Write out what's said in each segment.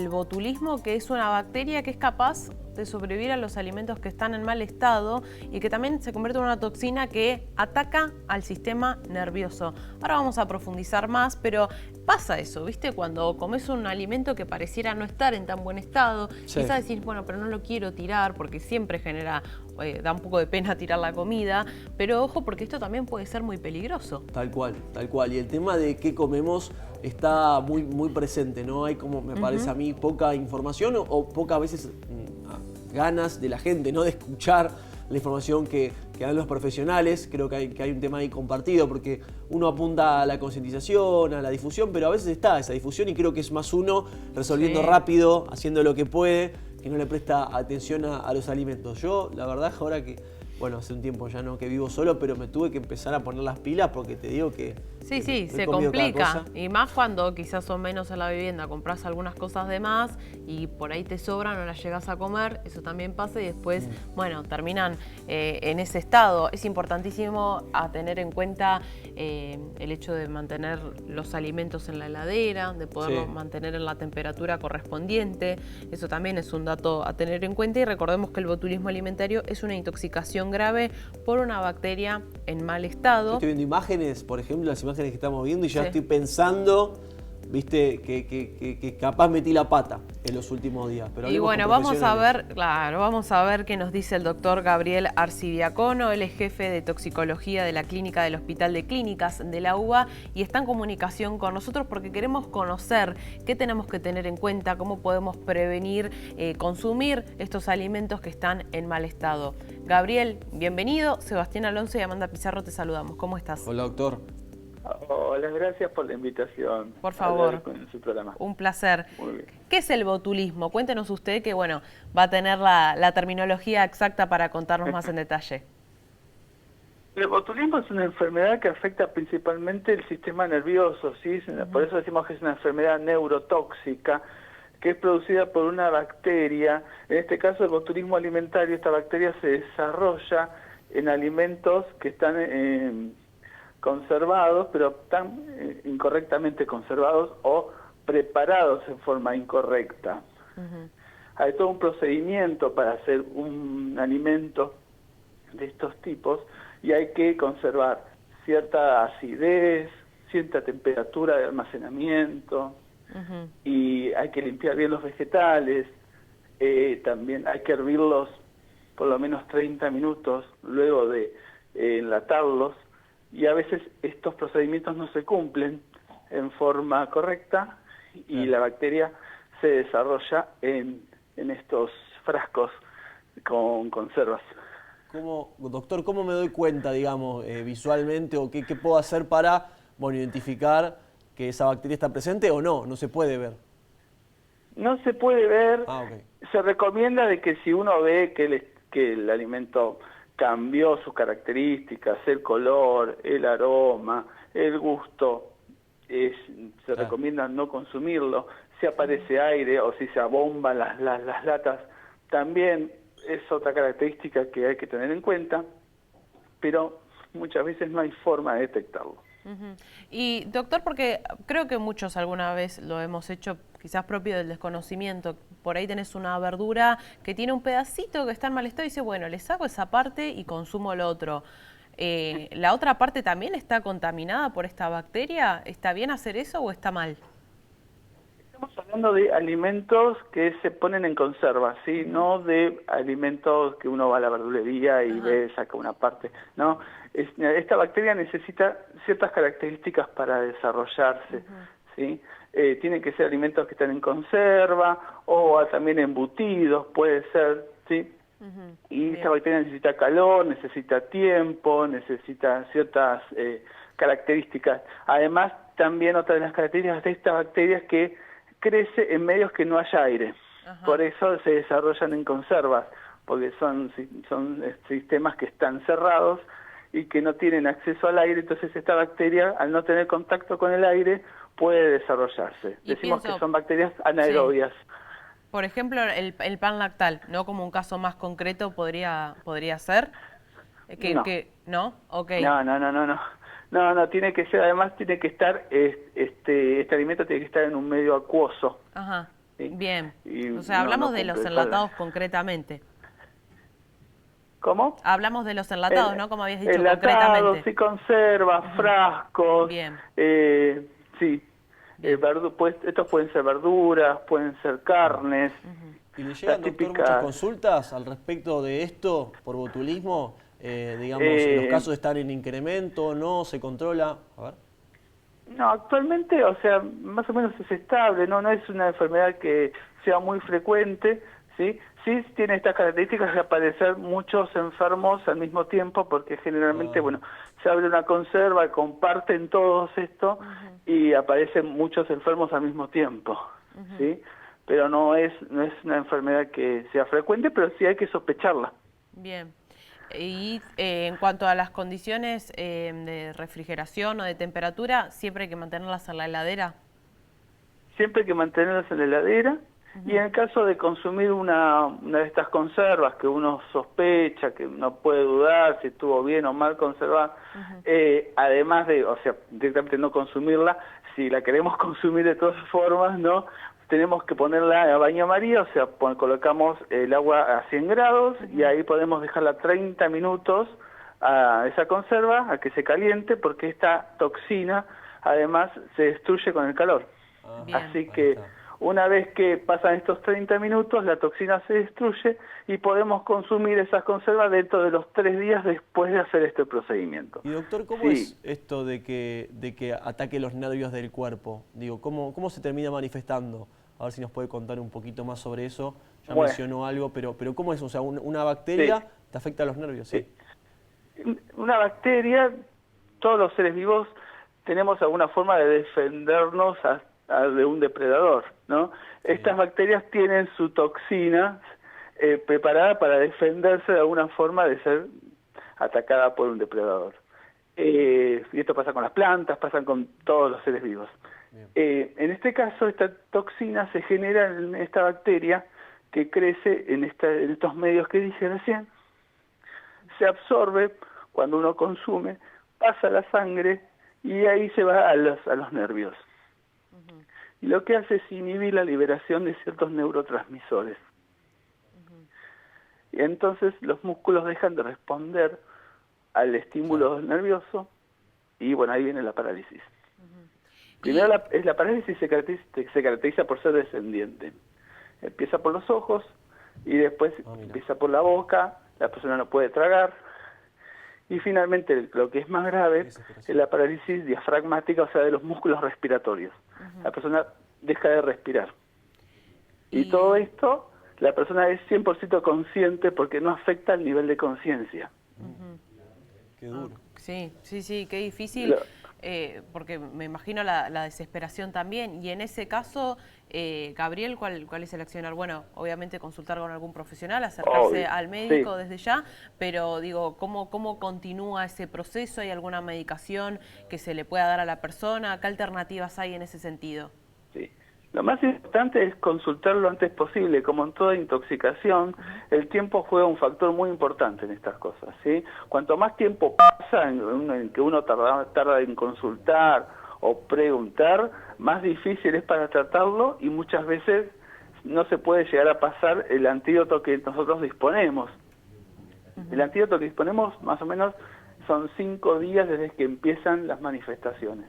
El botulismo, que es una bacteria que es capaz de sobrevivir a los alimentos que están en mal estado y que también se convierte en una toxina que ataca al sistema nervioso. Ahora vamos a profundizar más, pero pasa eso, ¿viste? Cuando comes un alimento que pareciera no estar en tan buen estado, Sí. quizás decís, bueno, pero no lo quiero tirar porque siempre genera, da un poco de pena tirar la comida, pero ojo porque esto también puede ser muy peligroso. Tal cual, tal cual. Y el tema de qué comemos está muy presente, ¿no? Hay, como me parece a mí, poca información o pocas veces ganas de la gente, ¿no? De escuchar la información que dan los profesionales. Creo que hay un tema ahí compartido, porque uno apunta a la concientización, a la difusión, pero a veces está esa difusión y creo que es más uno resolviendo rápido, haciendo lo que puede, que no le presta atención a los alimentos. Yo, la verdad, ahora que, bueno, hace un tiempo ya no que vivo solo, pero me tuve que empezar a poner las pilas porque te digo que Sí, me se he comido cada complica. cosa. Y más cuando quizás son menos en la vivienda, compras algunas cosas de más y por ahí te sobran, no las llegas a comer, eso también pasa y después, bueno, terminan en ese estado. Es importantísimo a tener en cuenta el hecho de mantener los alimentos en la heladera, de poderlos mantener en la temperatura correspondiente. Eso también es un dato a tener en cuenta y recordemos que el botulismo alimentario es una intoxicación grave por una bacteria en mal Yo estado. estoy viendo imágenes, por ejemplo, las imágenes que estamos viendo y ya estoy pensando, viste, que capaz metí la pata en los últimos días. Pero y bueno, con vamos a ver, profesionales. claro, vamos a ver qué nos dice el doctor Gabriel Arcidiacono. Él es jefe de toxicología de la clínica del Hospital de Clínicas de la UBA y está en comunicación con nosotros porque queremos conocer qué tenemos que tener en cuenta, cómo podemos prevenir consumir estos alimentos que están en mal estado. Gabriel, bienvenido. Sebastián Alonso y Amanda Pizarro te saludamos. ¿Cómo estás? Hola, doctor. Hola, gracias por la invitación. Por favor, en su programa. un placer. Muy bien. ¿Qué es el botulismo? Cuéntenos usted que, bueno, va a tener la terminología exacta para contarnos más en detalle. El botulismo es una enfermedad que afecta principalmente el sistema nervioso, ¿sí? Por eso decimos que es una enfermedad neurotóxica, que es producida por una bacteria. En este caso, el botulismo alimentario, esta bacteria se desarrolla en alimentos que están conservados, pero están incorrectamente conservados o preparados en forma incorrecta. Hay todo un procedimiento para hacer un alimento de estos tipos y hay que conservar cierta acidez, cierta temperatura de almacenamiento y hay que limpiar bien los vegetales, también hay que hervirlos por lo menos 30 minutos luego de enlatarlos y a veces estos procedimientos no se cumplen en forma correcta y la bacteria se desarrolla en estos frascos con conservas. Doctor, ¿cómo me doy cuenta, digamos, visualmente o qué puedo hacer para, bueno, identificar que esa bacteria está presente o no? No se puede ver. No se puede ver. Ok. Se recomienda de que si uno ve que el alimento cambió sus características, el color, el aroma, el gusto, se recomienda no consumirlo. Si aparece aire o si se abomban las latas, también es otra característica que hay que tener en cuenta, pero muchas veces no hay forma de detectarlo. Y doctor, porque creo que muchos alguna vez lo hemos hecho, quizás propio del desconocimiento, por ahí tenés una verdura que tiene un pedacito que está en mal estado y dice, bueno, le saco esa parte y consumo lo otro. ¿La otra parte también está contaminada por esta bacteria? ¿Está bien hacer eso o está mal? Estamos hablando de alimentos que se ponen en conserva, ¿sí? No de alimentos que uno va a la verdulería y ve, saca una parte. No, esta bacteria necesita ciertas características para desarrollarse, ¿sí? Tienen que ser alimentos que están en conserva o también embutidos, puede ser, ¿sí? Y esta bacteria necesita calor, necesita tiempo, necesita ciertas características. Además, también otra de las características de esta bacteria es que crece en medios que no haya aire. Por eso se desarrollan en conservas, porque son sistemas que están cerrados y que no tienen acceso al aire, entonces esta bacteria, al no tener contacto con el aire, puede desarrollarse. Decimos que son bacterias anaerobias. Por ejemplo, el pan lactal, ¿no? Como un caso más concreto podría ser. No. ¿No? Ok. No, tiene que ser, además tiene que estar, este alimento tiene que estar en un medio acuoso. ¿sí? Bien, Y o sea, hablamos de los enlatados concretamente. ¿Cómo? Hablamos de los enlatados, ¿no? Como habías dicho, Enlatados, concretamente. sí, conservas, frascos, Bien, sí. bien. Estos pueden ser verduras, pueden ser carnes. ¿Y le Las llegan, doctor, muchas típicas. consultas al respecto de esto por botulismo? Digamos, ¿los casos están en incremento, no? ¿Se controla? A ver. No, actualmente, o sea, más o menos es estable, no es una enfermedad que sea muy frecuente, ¿sí? Sí tiene estas características de aparecer muchos enfermos al mismo tiempo, porque generalmente, bueno, se abre una conserva, comparten todos esto y aparecen muchos enfermos al mismo tiempo, ¿sí? Pero no es una enfermedad que sea frecuente, pero sí hay que sospecharla. Bien. Y en cuanto a las condiciones de refrigeración o de temperatura, ¿siempre hay que mantenerlas en la heladera? Siempre hay que mantenerlas en la heladera. Y en el caso de consumir una de estas conservas que uno sospecha, que no puede dudar si estuvo bien o mal conservada, además de, o sea, directamente no consumirla, si la queremos consumir de todas formas, ¿no? Tenemos que ponerla a baño María, o sea, colocamos el agua a 100 grados y ahí podemos dejarla 30 minutos a esa conserva, a que se caliente, porque esta toxina además se destruye con el calor. Bien. Así que una vez que pasan estos 30 minutos, la toxina se destruye y podemos consumir esas conservas dentro de los 3 días después de hacer este procedimiento. Y doctor, ¿cómo es esto de que ataque los nervios del cuerpo? Digo, ¿cómo se termina manifestando? A ver si nos puede contar un poquito más sobre eso. Ya mencionó algo, pero ¿cómo es? O sea, ¿una bacteria te afecta a los nervios? Sí. Una bacteria, todos los seres vivos tenemos alguna forma de defendernos de un depredador, ¿no? Sí. Estas bacterias tienen su toxina preparada para defenderse de alguna forma de ser atacada por un depredador. Y esto pasa con las plantas, pasa con todos los seres vivos. En este caso, esta toxina se genera en esta bacteria que crece en estos medios que dije recién, se absorbe cuando uno consume, pasa a la sangre y ahí se va a los nervios. Y lo que hace es inhibir la liberación de ciertos neurotransmisores. Y entonces los músculos dejan de responder al estímulo nervioso y bueno, ahí viene la parálisis. Primero la parálisis se caracteriza por ser descendiente. Empieza por los ojos y después empieza por la boca, la persona no puede tragar y finalmente lo que es más grave es la parálisis diafragmática, o sea, de los músculos respiratorios. La persona deja de respirar. Y todo esto, la persona es 100% consciente porque no afecta el nivel de conciencia. Qué duro. Sí, qué difícil. Porque me imagino la desesperación también. Y en ese caso, Gabriel, ¿cuál es el accionar? Bueno, obviamente consultar con algún profesional, acercarse al médico desde ya, pero digo, ¿cómo continúa ese proceso? ¿Hay alguna medicación que se le pueda dar a la persona? ¿Qué alternativas hay en ese sentido? Sí. Lo más importante es consultar lo antes posible. Como en toda intoxicación, el tiempo juega un factor muy importante en estas cosas, ¿sí? Cuanto más tiempo pasa en que uno tarda en consultar o preguntar, más difícil es para tratarlo y muchas veces no se puede llegar a pasar el antídoto que nosotros disponemos. El antídoto que disponemos más o menos son 5 días desde que empiezan las manifestaciones.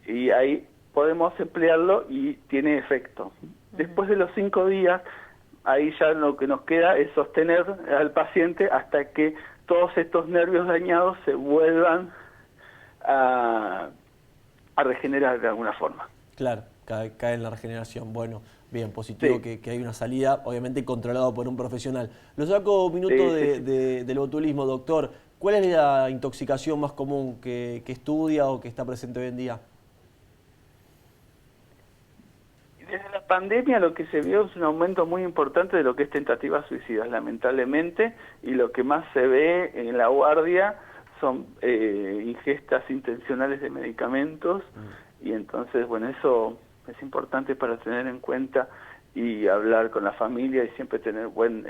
Y ahí podemos emplearlo y tiene efecto. Después de los 5 días, ahí ya lo que nos queda es sostener al paciente hasta que todos estos nervios dañados se vuelvan a regenerar de alguna forma. Claro, cae en la regeneración. Bueno, bien, positivo que hay una salida, obviamente controlado por un profesional. Lo saco un minuto del botulismo, doctor. ¿Cuál es la intoxicación más común que estudia o que está presente hoy en día? Desde la pandemia lo que se vio es un aumento muy importante de lo que es tentativas suicidas, lamentablemente, y lo que más se ve en la guardia son ingestas intencionales de medicamentos, y entonces, bueno, eso es importante para tener en cuenta y hablar con la familia y siempre tener buen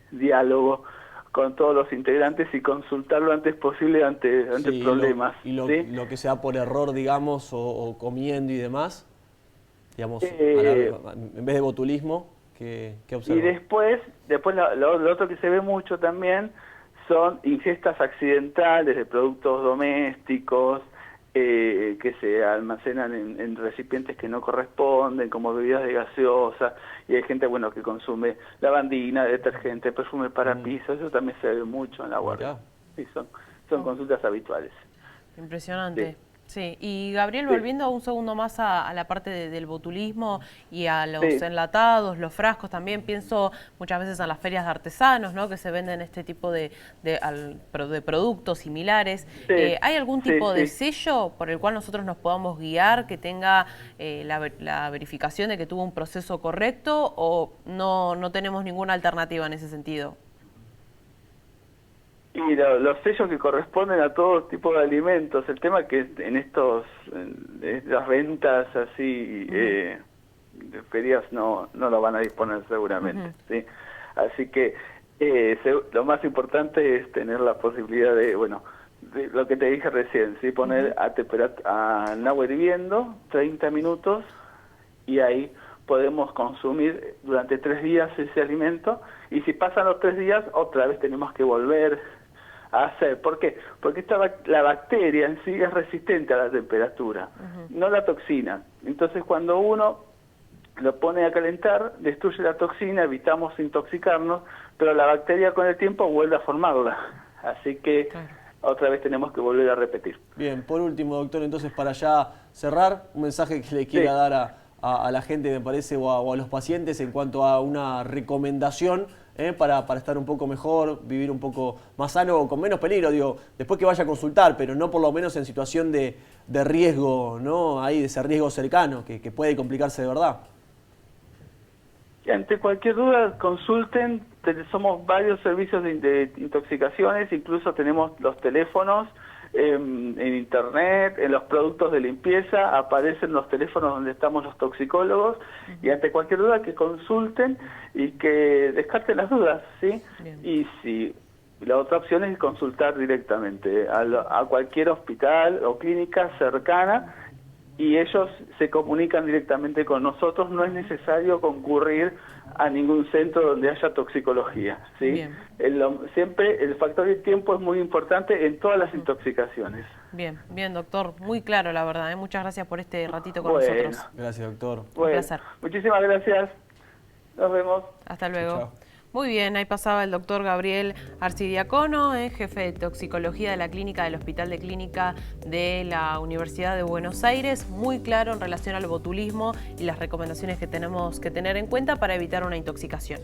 diálogo con todos los integrantes y consultar lo antes posible ante problemas. Lo que sea por error, digamos, o comiendo y demás. digamos, Eh, en vez de botulismo, ¿qué Y observan? después lo otro que se ve mucho también son ingestas accidentales de productos domésticos que se almacenan en recipientes que no corresponden, como bebidas de gaseosa, y hay gente, bueno, que consume lavandina, detergente, perfume para piso, eso también se ve mucho en la guardia. Mirá. Sí, son consultas habituales. Impresionante. Sí, Sí, y Gabriel, sí, volviendo un segundo más a la parte del botulismo y a los sí, enlatados, los frascos, también pienso muchas veces en las ferias de artesanos, ¿no? Que se venden este tipo de productos similares. sí, ¿Hay algún sí, tipo de sí. sello por el cual nosotros nos podamos guiar, que tenga la verificación de que tuvo un proceso correcto, o no tenemos ninguna alternativa en ese sentido? Y los sellos que corresponden a todo tipo de alimentos. El tema es que en las ventas así de ferias no lo van a disponer seguramente, ¿sí? Así que lo más importante es tener la posibilidad de, bueno, de lo que te dije recién, ¿sí? Poner en agua hirviendo 30 minutos y ahí podemos consumir durante 3 días ese alimento, y si pasan los 3 días otra vez tenemos que volver a hacer. ¿Por qué? Porque la bacteria en sí es resistente a la temperatura, no la toxina. Entonces cuando uno lo pone a calentar, destruye la toxina, evitamos intoxicarnos, pero la bacteria con el tiempo vuelve a formarla. Así que otra vez tenemos que volver a repetir. Bien, por último, doctor, entonces para ya cerrar, un mensaje que le quiera dar a la gente, me parece, o a los pacientes en cuanto a una recomendación para estar un poco mejor, vivir un poco más sano o con menos peligro, digo, después que vaya a consultar, pero no por lo menos en situación de riesgo, ¿no? Ahí de ese riesgo cercano, que puede complicarse de verdad. Y ante cualquier duda, consulten. Somos varios servicios de intoxicaciones, incluso tenemos los teléfonos en internet, en los productos de limpieza, aparecen los teléfonos donde estamos los toxicólogos, y ante cualquier duda que consulten y que descarten las dudas, ¿sí? Bien. Y si la otra opción es consultar directamente a cualquier hospital o clínica cercana, y ellos se comunican directamente con nosotros. No es necesario concurrir a ningún centro donde haya toxicología, ¿sí? Siempre el factor de tiempo es muy importante en todas las intoxicaciones. Bien, bien, doctor. Muy claro, la verdad. Muchas gracias por este ratito con Bueno, nosotros. Gracias, doctor. Bueno, Un placer. muchísimas gracias. Nos vemos. Hasta luego. Chao. Muy bien, ahí pasaba el doctor Gabriel Arcidiacono, jefe de toxicología de la clínica del Hospital de Clínica de la Universidad de Buenos Aires. Muy claro en relación al botulismo y las recomendaciones que tenemos que tener en cuenta para evitar una intoxicación.